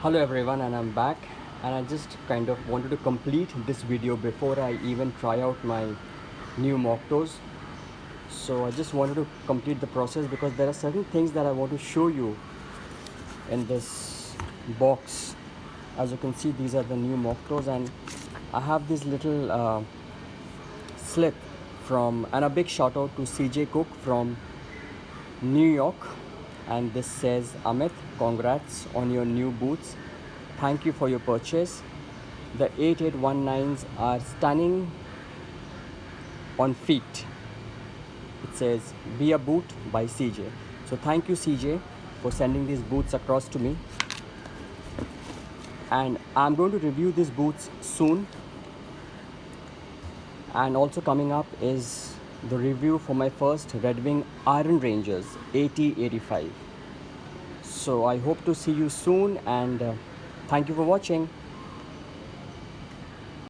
Hello everyone, and I'm back, and I just kind of wanted to complete this video before I even try out my new mocktos. So I just wanted to complete the process because there are certain things that I want to show you in this box. As you can see, these are the new mocktos, and I have this little slip from, and a big shout out to CJ Cook from New York, and this says, Amit, congrats on your new boots. Thank you for your purchase. The 8819's are stunning on feet. It says, Be a Boot by CJ. So thank you, CJ, for sending these boots across to me. And I'm going to review these boots soon. And also coming up is the review for my first Red Wing Iron Rangers 8085. So I hope to see you soon, and thank you for watching.